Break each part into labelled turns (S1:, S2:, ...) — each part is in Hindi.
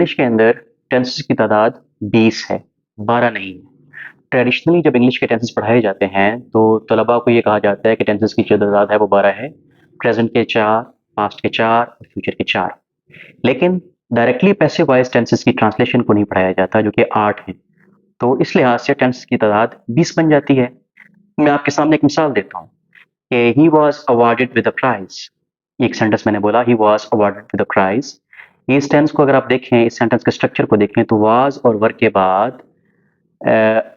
S1: इंग्लिश के अंदर टेंसेस की तादाद 20 है, 12 नहीं है। ट्रेडिशनली जब इंग्लिश के टेंसेस पढ़ाए जाते हैं तो तलबा को ये कहा जाता है कि टेंसेस की जो तादाद है वो 12 है। प्रेजेंट के 4, पास्ट के 4 और फ्यूचर के 4। लेकिन डायरेक्टली पैसिव वॉइस टेंसेस की ट्रांसलेशन को नहीं पढ़ाया जाता, जो कि 8 है। तो इस लिहाज से टेंसेस की तादाद 20 बन जाती है। मैं आपके सामने एक मिसाल देता हूँ कि he was awarded with a prize. एक सेंटेंस मैंने बोला, he was awarded with a prize. इस टेंस को अगर आप देखें, इस सेंटेंस के स्ट्रक्चर को देखें, तो वाज और वर्क के बाद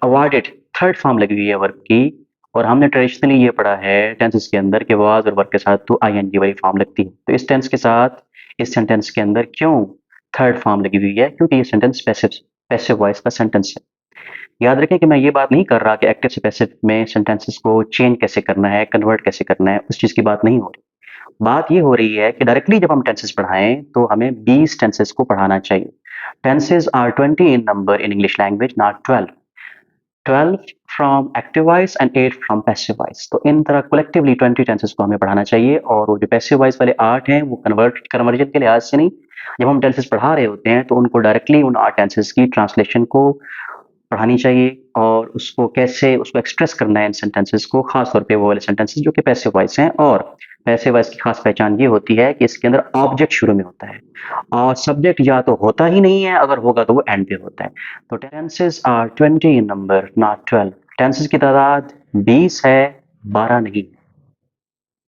S1: अवार्डेड थर्ड फॉर्म लगी हुई है वर्क की। और हमने ट्रेडिशनली ये पढ़ा है टेंसेस के अंदर कि वाज और वर्क के साथ तो आईएनजी वाली फॉर्म लगती है। तो इस टेंस के साथ इस सेंटेंस के अंदर क्यों थर्ड फॉर्म लगी हुई है? क्योंकि ये सेंटेंस पैसिव वॉइस का सेंटेंस है। याद रखें कि मैं ये बात नहीं कर रहा कि एक्टिव से पैसिव में सेंटेंसेस को चेंज कैसे करना है, कन्वर्ट कैसे करना है, उस चीज़ की बात नहीं हो रही। बात ये हो रही है कि डायरेक्टली जब हम टेंसेस पढ़ाएं तो हमें 20 टेंसेस को पढ़ाना चाहिए। Tenses are 20 in number in English language, not 12। 12 from active voice and 8 from passive voice. तो इन तरह कलेक्टिवली 20 टेंसेस को हमें पढ़ाना चाहिए। और वो जो पैसिव वॉइस वाले 8 हैं वो कन्वर्जन के लिहाज से नहीं, जब हम टेंसेस पढ़ा रहे होते हैं तो उनको डायरेक्टली उन 8 टेंसेस की ट्रांसलेशन को पढ़ानी चाहिए और उसको कैसे उसको एक्सप्रेस करना है इन सेंटेंसेस को, खास तौर पे वो वाले सेंटेंसेस जो कि पैसिव वॉइस हैं। और पैसिव वॉइस की खास पहचान ये होती है कि इसके अंदर ऑब्जेक्ट शुरू में होता है और सब्जेक्ट या तो होता ही नहीं है, अगर होगा तो वो एंड पे होता है। तो tenses are 20 in number, not 12। Tenses की तादाद 20 है, 12 नहीं।